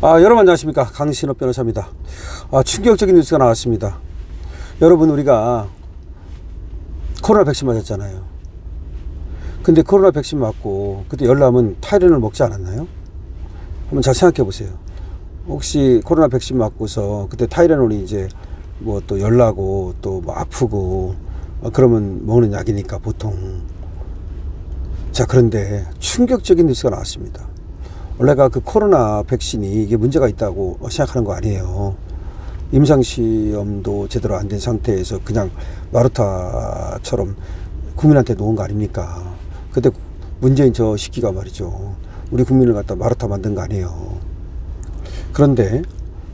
여러분 안녕하십니까, 강신업 변호사입니다. 충격적인 뉴스가 나왔습니다. 여러분, 우리가 코로나 백신 맞았잖아요. 근데 코로나 백신 맞고 그때 열나면 타이레놀 먹지 않았나요? 한번 잘 생각해 보세요. 혹시 코로나 백신 맞고서 그때 타이레놀이 이제 뭐 또 열나고 또 뭐 아프고 그러면 먹는 약이니까 보통. 자, 그런데 충격적인 뉴스가 나왔습니다. 원래가 그 코로나 백신이 이게 문제가 있다고 생각하는 거 아니에요. 임상시험도 제대로 안 된 상태에서 그냥 마루타처럼 국민한테 놓은 거 아닙니까? 그때 문재인 저 시기가 말이죠, 우리 국민을 갖다 마루타 만든 거 아니에요. 그런데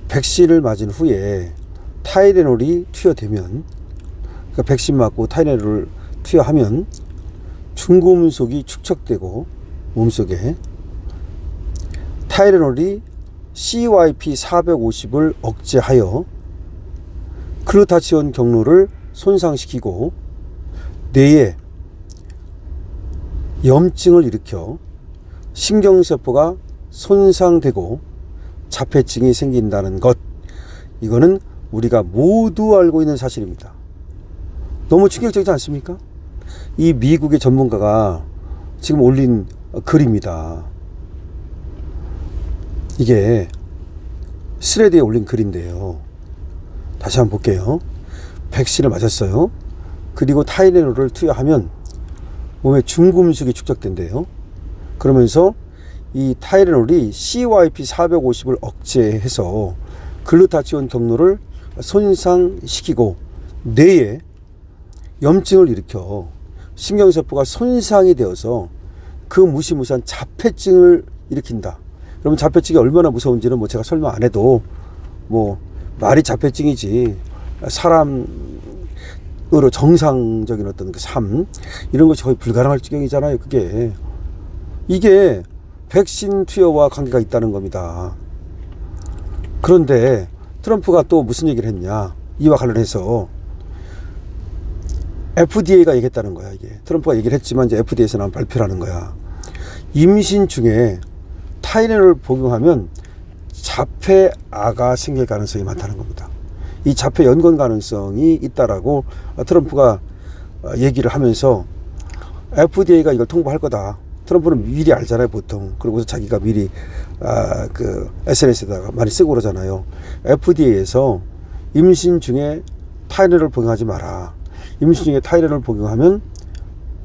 백신을 맞은 후에 타이레놀이 투여되면, 그러니까 백신 맞고 타이레놀을 투여하면 중금속이 축적되고 몸속에 타이레놀이 CYP450을 억제하여 글루타치온 경로를 손상시키고 뇌에 염증을 일으켜 신경세포가 손상되고 자폐증이 생긴다는 것, 이거는 우리가 모두 알고 있는 사실입니다. 너무 충격적이지 않습니까? 이 미국의 전문가가 지금 올린 글입니다. 이게 스레드에 올린 글인데요. 다시 한번 볼게요. 백신을 맞았어요. 그리고 타이레놀을 투여하면 몸에 중금속이 축적된대요. 그러면서 이 타이레놀이 CYP450을 억제해서 글루타치온 경로를 손상시키고 뇌에 염증을 일으켜 신경세포가 손상이 되어서 그 무시무시한 자폐증을 일으킨다. 그러면 자폐증이 얼마나 무서운지는 뭐 제가 설명 안 해도 뭐 말이 자폐증이지, 사람으로 정상적인 어떤 그 삶, 이런 것이 거의 불가능할 지경이잖아요. 이게 백신 투여와 관계가 있다는 겁니다. 그런데 트럼프가 또 무슨 얘기를 했냐, 이와 관련해서 FDA가 얘기했다는 거야. 이게 트럼프가 얘기를 했지만 이제 FDA에서 나온 발표라는 거야. 임신 중에 타이레놀을 복용하면 자폐아가 생길 가능성이 많다는 겁니다. 이 자폐 연관 가능성이 있다라고 트럼프가 얘기를 하면서 FDA가 이걸 통보할 거다. 트럼프는 미리 알잖아요, 보통. 그러고서 자기가 미리 그 SNS에다가 많이 쓰고 그러잖아요. FDA에서 임신 중에 타이레놀을 복용하지 마라. 임신 중에 타이레놀을 복용하면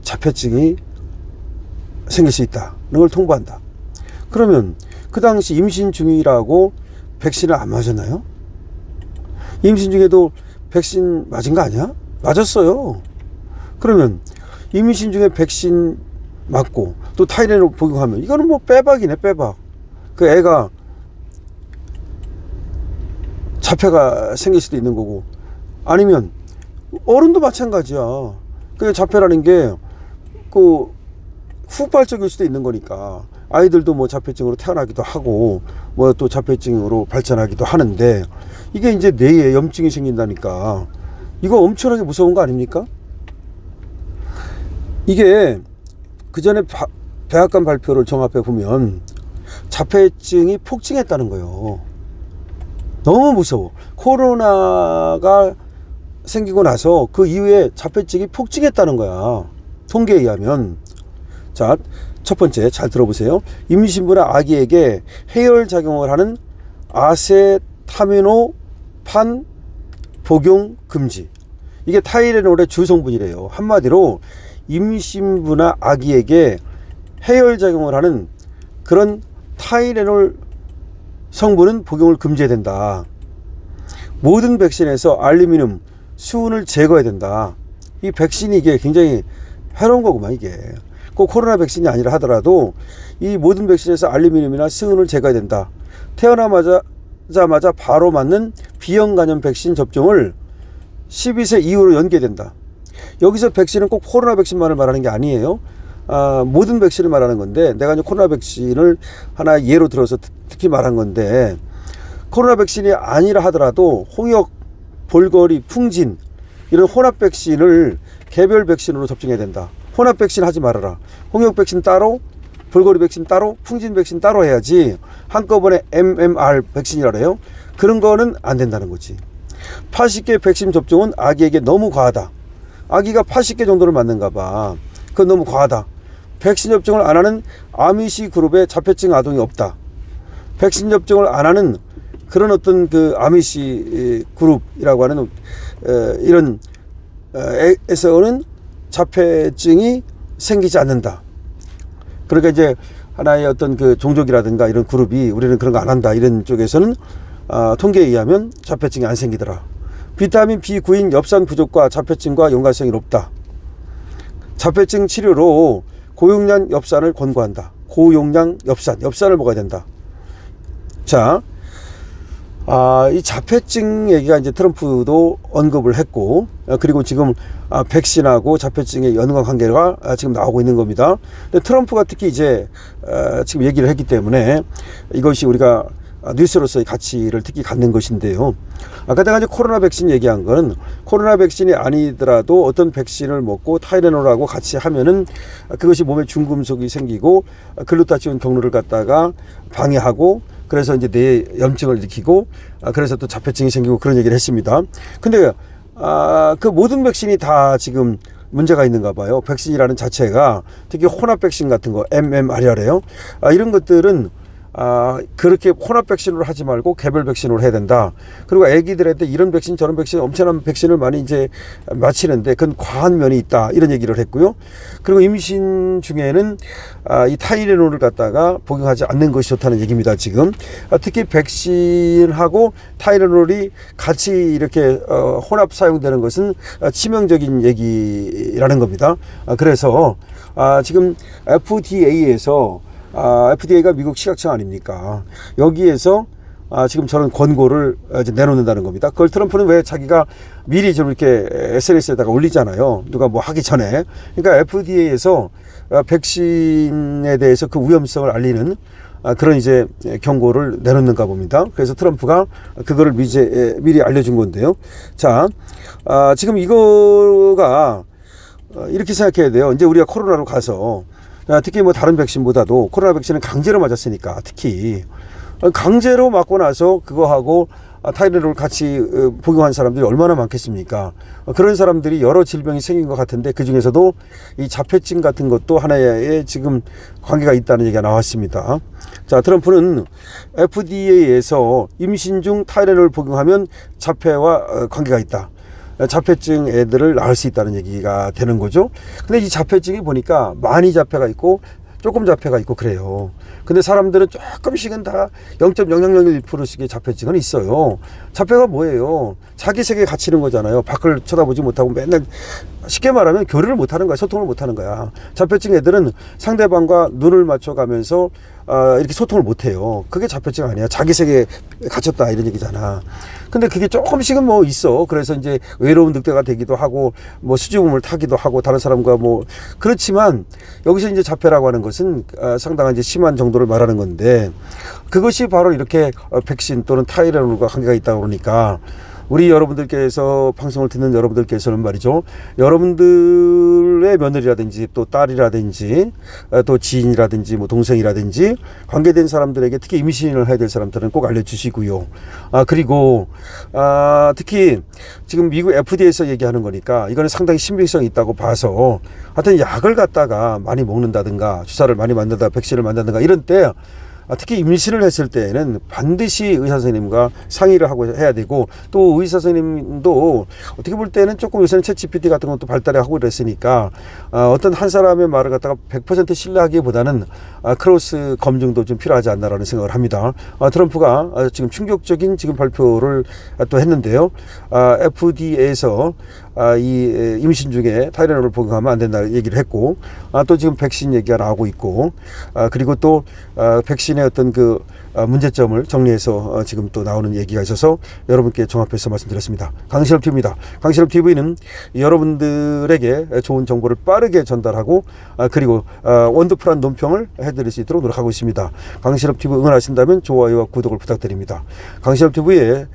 자폐증이 생길 수 있다는 걸 통보한다. 그러면 그 당시 임신 중이라고 백신을 안 맞았나요? 임신 중에도 백신 맞은 거 아니야? 맞았어요. 그러면 임신 중에 백신 맞고 또 타이레놀 복용하면 이거는 뭐 빼박이네, 빼박. 그 애가 자폐가 생길 수도 있는 거고, 아니면 어른도 마찬가지야. 그 자폐라는 게 그 후발적일 수도 있는 거니까. 아이들도 뭐 자폐증으로 태어나기도 하고 뭐 또 자폐증으로 발전하기도 하는데, 이게 이제 뇌에 염증이 생긴다니까 이거 엄청나게 무서운 거 아닙니까? 이게 그 전에 백악관 발표를 종합해 보면 자폐증이 폭증했다는 거예요. 너무 무서워. 코로나가 생기고 나서 그 이후에 자폐증이 폭증했다는 거야, 통계에 의하면. 자, 첫 번째 잘 들어보세요. 임신부나 아기에게 해열작용을 하는 아세타미노판 복용 금지. 이게 타이레놀의 주성분이래요. 한마디로 임신부나 아기에게 해열작용을 하는 그런 타이레놀 성분은 복용을 금지해야 된다. 모든 백신에서 알루미늄, 수은을 제거해야 된다. 이 백신이 이게 굉장히 해로운 거구만, 이게. 꼭 코로나 백신이 아니라 하더라도 이 모든 백신에서 알루미늄이나 수은을 제거해야 된다. 태어나자마자 바로 맞는 B형 간염 백신 접종을 12세 이후로 연기해야 된다. 여기서 백신은 꼭 코로나 백신만을 말하는 게 아니에요. 모든 백신을 말하는 건데, 내가 이제 코로나 백신을 하나 예로 들어서 특히 말한 건데, 코로나 백신이 아니라 하더라도 홍역, 볼거리, 풍진 이런 혼합 백신을 개별 백신으로 접종해야 된다. 혼합 백신 하지 말아라. 홍역 백신 따로, 볼거리 백신 따로, 풍진 백신 따로 해야지 한꺼번에 MMR 백신이라 해요. 그런 거는 안 된다는 거지. 80개 백신 접종은 아기에게 너무 과하다. 아기가 80개 정도를 맞는가 봐. 그건 너무 과하다. 백신 접종을 안 하는 아미시 그룹에 자폐증 아동이 없다. 백신 접종을 안 하는 그런 어떤 그 아미시 그룹이라고 하는 이런 에서는 자폐증이 생기지 않는다. 그러니까 이제 하나의 어떤 그 종족이라든가 이런 그룹이 우리는 그런 거 안 한다. 이런 쪽에서는 통계에 의하면 자폐증이 안 생기더라. 비타민 B9인 엽산 부족과 자폐증과 연관성이 높다. 자폐증 치료로 고용량 엽산을 권고한다. 고용량 엽산을 먹어야 된다. 자, 이 자폐증 얘기가 이제 트럼프도 언급을 했고, 그리고 지금 백신하고 자폐증의 연관관계가 지금 나오고 있는 겁니다. 근데 트럼프가 특히 이제 지금 얘기를 했기 때문에 이것이 우리가 뉴스로서의 가치를 특히 갖는 것인데요. 아까 내가 이제 코로나 백신 얘기한 거는 코로나 백신이 아니더라도 어떤 백신을 먹고 타이레놀하고 같이 하면은 그것이 몸에 중금속이 생기고 글루타치온 경로를 갖다가 방해하고 그래서 이제 뇌에 염증을 일으키고 그래서 또 자폐증이 생기고 그런 얘기를 했습니다. 근데 그 모든 백신이 다 지금 문제가 있는가 봐요. 백신이라는 자체가 특히 혼합 백신 같은 거 MMR이래요. 이런 것들은 그렇게 혼합 백신으로 하지 말고 개별 백신으로 해야 된다. 그리고 애기들한테 이런 백신 저런 백신 엄청난 백신을 많이 이제 맞히는데 그건 과한 면이 있다. 이런 얘기를 했고요. 그리고 임신 중에는 이 타이레놀을 갖다가 복용하지 않는 것이 좋다는 얘기입니다. 지금 특히 백신하고 타이레놀이 같이 이렇게 혼합 사용되는 것은 치명적인 얘기라는 겁니다. 그래서 지금 FDA에서 FDA가 미국 식약청 아닙니까? 여기에서 지금 저런 권고를 이제 내놓는다는 겁니다. 그걸 트럼프는 왜 자기가 미리 좀 이렇게 SNS에다가 올리잖아요. 누가 뭐 하기 전에. 그러니까 FDA에서 백신에 대해서 그 위험성을 알리는 그런 이제 경고를 내놓는가 봅니다. 그래서 트럼프가 그거를 미리 알려준 건데요. 자, 지금 이거가 이렇게 생각해야 돼요. 이제 우리가 코로나로 가서 특히 뭐 다른 백신보다도 코로나 백신은 강제로 맞았으니까 특히 강제로 맞고 나서 그거하고 타이레놀 같이 복용한 사람들이 얼마나 많겠습니까? 그런 사람들이 여러 질병이 생긴 것 같은데 그 중에서도 이 자폐증 같은 것도 하나의 지금 관계가 있다는 얘기가 나왔습니다. 자, 트럼프는 FDA에서 임신 중 타이레놀 복용하면 자폐와 관계가 있다. 자폐증 애들을 낳을 수 있다는 얘기가 되는 거죠. 근데 이 자폐증이 보니까 많이 자폐가 있고 조금 자폐가 있고 그래요. 근데 사람들은 조금씩은 다 0.0001%씩의 자폐증은 있어요. 자폐가 뭐예요? 자기 세계에 갇히는 거잖아요. 밖을 쳐다보지 못하고 맨날 쉽게 말하면 교류를 못하는 거야. 소통을 못하는 거야. 자폐증 애들은 상대방과 눈을 맞춰가면서 이렇게 소통을 못해요. 그게 자폐증 아니야. 자기 세계에 갇혔다 이런 얘기잖아. 근데 그게 조금씩은 뭐 있어. 그래서 이제 외로운 늑대가 되기도 하고 뭐 수줍음을 타기도 하고 다른 사람과 뭐 그렇지만 여기서 이제 자폐라고 하는 것은 상당한 이제 심한 정도를 말하는 건데 그것이 바로 이렇게 백신 또는 타이레놀과 관계가 있다고 그러니까 우리 여러분들께서 방송을 듣는 여러분들께서는 말이죠. 여러분들의 며느리라든지 또 딸이라든지 또 지인이라든지 뭐 동생이라든지 관계된 사람들에게 특히 임신을 해야 될 사람들은 꼭 알려주시고요. 그리고 특히 지금 미국 FDA에서 얘기하는 거니까 이거는 상당히 신빙성이 있다고 봐서 하여튼 약을 갖다가 많이 먹는다든가 주사를 많이 맞는다 백신을 맞는다든가 이런 때 특히 임신을 했을 때에는 반드시 의사 선생님과 상의를 하고 해야 되고 또 의사 선생님도 어떻게 볼 때는 조금 요새는 챗GPT 같은 것도 발달해 하고 그랬으니까 어떤 한 사람의 말을 갖다가 100% 신뢰하기보다는 크로스 검증도 좀 필요하지 않나라는 생각을 합니다. 트럼프가 지금 충격적인 지금 발표를 또 했는데요. FDA에서 이 임신 중에 타이레놀을 복용하면 안 된다 얘기를 했고 또 지금 백신 얘기가 나오고 있고 그리고 또 백신의 어떤 그 문제점을 정리해서 지금 또 나오는 얘기가 있어서 여러분께 종합해서 말씀드렸습니다. 강실업TV입니다. 강실업TV는 여러분들에게 좋은 정보를 빠르게 전달하고 그리고 원더풀한 논평을 해드릴 수 있도록 노력하고 있습니다. 강실업TV 응원하신다면 좋아요와 구독을 부탁드립니다. 강실업TV에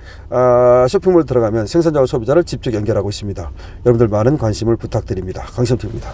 쇼핑몰 들어가면 생산자와 소비자를 직접 연결하고 있습니다. 여러분들 많은 관심을 부탁드립니다. 강실업TV입니다.